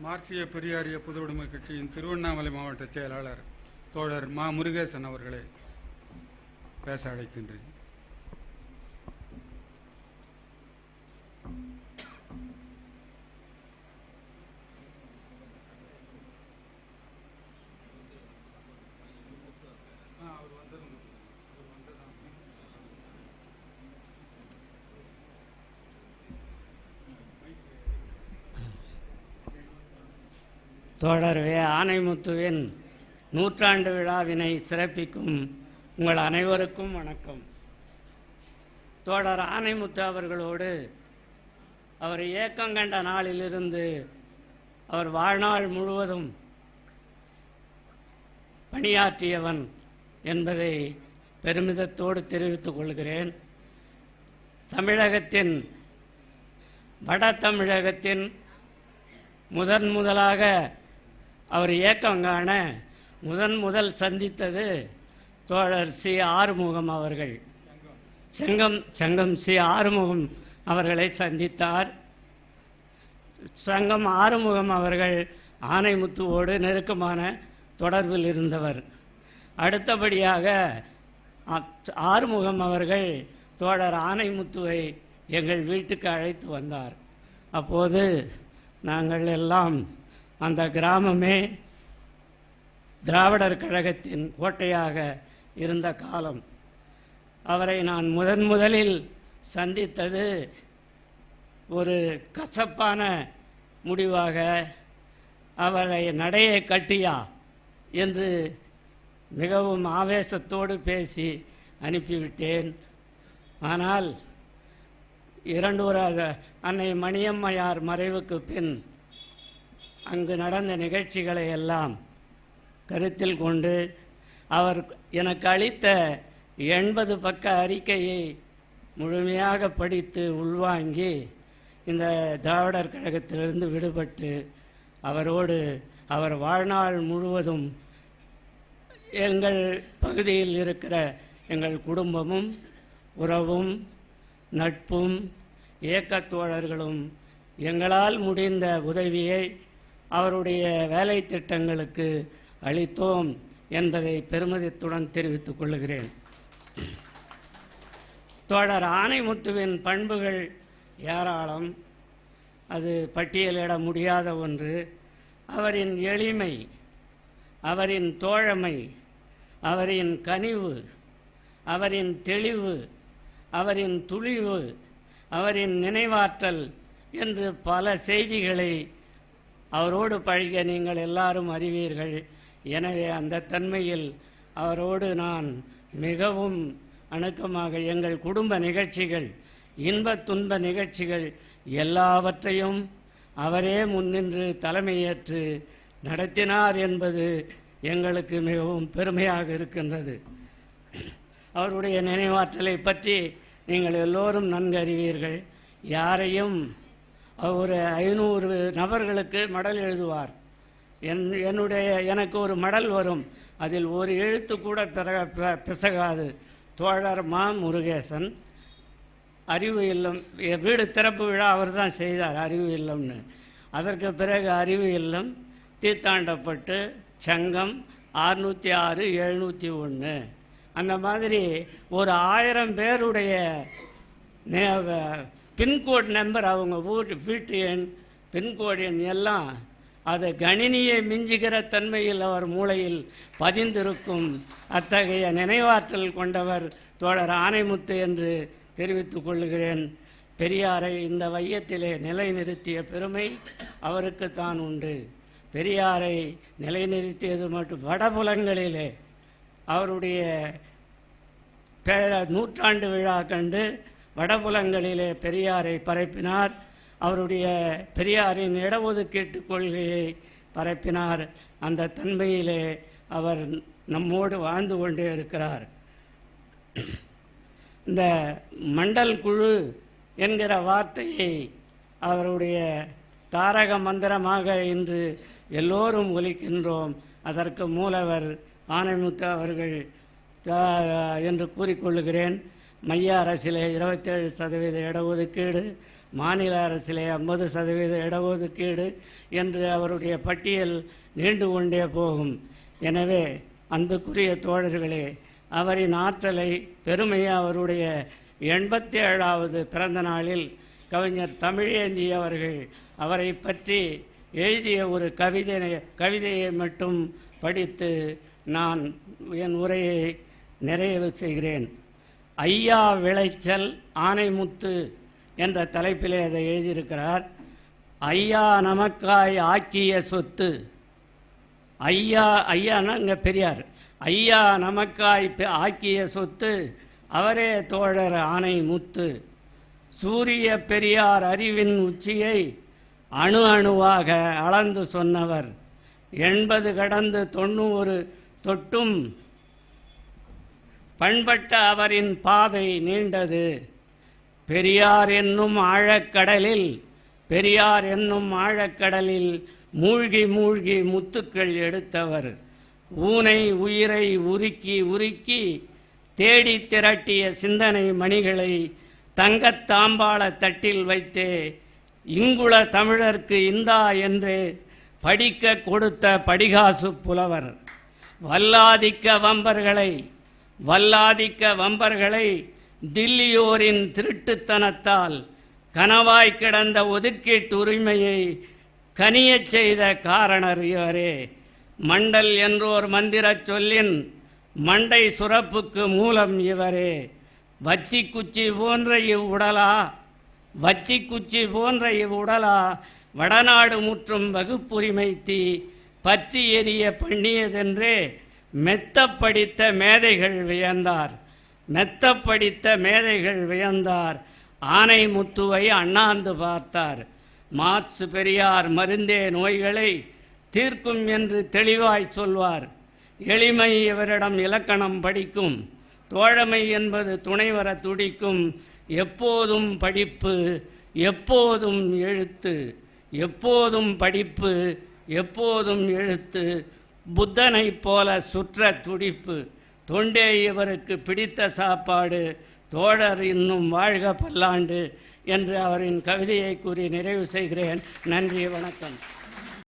மார்க்சிய பெரியாரிய பொதுவுடைமை கட்சியின் திருவண்ணாமலை மாவட்ட செயலாளர் தோழர் மா முருகேசன் அவர்களை பேச அழைக்கின்றேன். தோழர் ஆனைமுத்துவின் நூற்றாண்டு விழாவினை சிறப்பிக்கும் உங்கள் அனைவருக்கும் வணக்கம். தோழர் ஆனைமுத்து அவர்களோடு அவர் இயக்கம் கண்ட நாளிலிருந்து அவர் வாழ்நாள் முழுவதும் பணியாற்றியவன் என்பதை பெருமிதத்தோடு தெரிவித்துக் கொள்கிறேன். தமிழகத்தின் வட தமிழகத்தின் முதலாக அவர் இயக்கம் காண முதல் சந்தித்தது தோழர் சி ஆறுமுகம் அவர்கள். சங்கம் சி ஆறுமுகம் அவர்களை சந்தித்தார். சங்கம் ஆறுமுகம் அவர்கள் ஆனைமுத்துவோடு நெருக்கமான தொடர்பில் இருந்தவர். அடுத்தபடியாக ஆறுமுகம் அவர்கள் தோழர் ஆனைமுத்துவை எங்கள் வீட்டுக்கு அழைத்து வந்தார். அப்போது நாங்கள் எல்லாம் அந்த கிராமமே திராவிடர் கழகத்தின் கோட்டையாக இருந்த காலம். அவரை நான் முதலில் சந்தித்தது ஒரு கசப்பான முடிவாக, அவரை நடையை கட்டியா என்று மிகவும் ஆவேசத்தோடு பேசி அனுப்பிவிட்டேன். ஆனால் அன்னை மணியம்மையார் மறைவுக்கு பின் அங்கு நடந்த நிகழ்ச்சிகளை எல்லாம் கருத்தில் கொண்டு அவர் எனக்கு அளித்த 80 பக்க அறிக்கையை முழுமையாக படித்து உள்வாங்கி இந்த திராவிடர் கழகத்திலிருந்து விடுபட்டு அவரோடு அவர் வாழ்நாள் முழுவதும் எங்கள் பகுதியில் இருக்கிற எங்கள் குடும்பமும் உறவும் நட்பும் இயக்கத் தோழர்களும் எங்களால் முடிந்த உதவியை அவருடைய வேலை திட்டங்களுக்கு அளித்தோம் என்பதை பெருமிதத்துடன் தெரிவித்துக் கொள்கிறேன். தோழர் ஆனைமுத்துவின் பண்புகள் ஏராளம், அது பட்டியலிட முடியாத ஒன்று. அவரின் எளிமை, அவரின் தோழமை, அவரின் கனிவு, அவரின் தெளிவு, அவரின் துணிவு, அவரின் நினைவாற்றல் என்று பல செய்திகளை அவரோடு பழகிய நீங்கள் எல்லாரும் அறிவீர்கள். எனவே அந்த தன்மையில் அவரோடு நான் மிகவும் அணுக்கமாக எங்கள் குடும்ப நிகழ்ச்சிகள், இன்ப துன்ப நிகழ்ச்சிகள் எல்லாவற்றையும் அவரே முன்னின்று தலைமையேற்று நடத்தினார் என்பது எங்களுக்கு மிகவும் பெருமையாக இருக்கின்றது. அவருடைய நினைவாற்றலை பற்றி நீங்கள் எல்லோரும் நன்கு அறிவீர்கள். யாரையும் ஒரு 500 நபர்களுக்கு மடல் எழுதுவார். எனக்கு ஒரு மடல் வரும், அதில் ஒரு எழுத்து கூட பிசகாது. தோழர் மா முருகேசன் அறிவு இல்லம் வீடு திறப்பு விழா அவர் தான் செய்தார், அறிவு இல்லம்னு. அதற்கு பிறகு அறிவு இல்லம் தீத்தாண்டப்பட்டு சங்கம் 606 701 அந்த மாதிரி ஒரு 1000 பேருடைய பின்கோட் நம்பர், அவங்க வீட்டு எண், பின்கோடு எண் எல்லாம் அது கணினியை மிஞ்சுகிற தன்மையில் அவர் மூளையில் பதிந்திருக்கும். அத்தகைய நினைவாற்றல் கொண்டவர் தோழர் ஆனைமுத்து என்று தெரிவித்துக் கொள்கிறேன். பெரியாரை இந்த வையத்திலே நிலைநிறுத்திய பெருமை அவருக்குத்தான் உண்டு. பெரியாரை நிலைநிறுத்தியது மட்டும் வடபுலங்களிலே அவருடைய நூற்றாண்டு விழா கண்டு வடபுலங்களிலே பெரியாரை பரப்பினார். அவருடைய பெரியாரின் இடஒதுக்கீட்டு கொள்கையை பரப்பினார். அந்த தன்மையிலே அவர் நம்மோடு வாழ்ந்து கொண்டே இருக்கிறார். இந்த மண்டல் குழு என்கிற வார்த்தையை அவருடைய தாரக மந்திரமாக இன்று எல்லோரும் ஒலிக்கின்றோம். அதற்கு மூலவர் ஆனைமுத்து அவர்கள் என்று கூறிக்கொள்கிறேன். மைய அரசிலே 27% இடஒதுக்கீடு, மாநில அரசிலே 50% இடஒதுக்கீடு என்று அவருடைய பட்டியல் நீண்டு கொண்டே போகும். எனவே அன்புக்குரிய தோழர்களே, அவரின் ஆற்றலை பெருமையை அவருடைய 87வது பிறந்த நாளில் கவிஞர் தமிழேந்தி அவர்கள் அவரை பற்றி எழுதிய ஒரு கவிதையை மட்டும் படித்து நான் என் உரையை நிறைவு செய்கிறேன். ஐயா விளைச்சல் ஆனைமுத்து என்ற தலைப்பிலே அதை எழுதியிருக்கிறார். ஐயா நமக்காய் ஆக்கிய சொத்து. ஐயான்னா இங்கே பெரியார். ஐயா நமக்காய் ஆக்கிய சொத்து அவரே தோழர் ஆனைமுத்து. சூரிய பெரியார் அறிவின் உச்சியை அணு அணுவாக அளந்து சொன்னவர். 80 கடந்து 90 தொட்டும் பண்பட்ட அவரின் பாதை நீண்டது. பெரியார் என்னும் ஆழக்கடலில் மூழ்கி மூழ்கி முத்துக்கள் எடுத்தவர். ஊனை உயிரை உருக்கி தேடி திரட்டிய சிந்தனை மணிகளை தங்கத்தாம்பாள தட்டில் வைத்தே இங்குள தமிழர்க்கு இந்தா என்று படிக்க கொடுத்த படிகாசு புலவர். வல்லாதிக்க வம்பர்களை தில்லியோரின் திருட்டுத்தனத்தால் கனவாய் கிடந்த ஒதுக்கீட்டு உரிமையை கனியச் செய்த காரணர் இவரே. மண்டல் என்றோர் மந்திரச் சொல்லின் மண்டை சுரப்புக்கு மூலம் இவரே. வச்சி குச்சி போன்ற இவ்வுடலா வடநாடு முற்றும் வகுப்புரிமை தீ பற்றி எரிய பண்ணியதென்றே மெத்தப்படித்த மேதைகள் வியந்தார். ஆனைமுத்துவை அண்ணாந்து பார்த்தார். மார்க்ஸ் பெரியார் மருந்தே நோய்களை தீர்க்கும் என்று தெளிவாய் சொல்வார். எளிமை இவரிடம் இலக்கணம் படிக்கும். தோழமை என்பது துணைவர துடிக்கும். எப்போதும் படிப்பு, எப்போதும் எழுத்து. எப்போதும் படிப்பு, எப்போதும் எழுத்து. புத்தனைப் போல சுற்ற துடிப்பு. தொண்டே இவருக்கு பிடித்த சாப்பாடு. தோழர் இன்னும் வாழ்க பல்லாண்டு என்று அவரின் கவிதையை கூறி நிறைவு செய்கிறேன். நன்றி, வணக்கம்.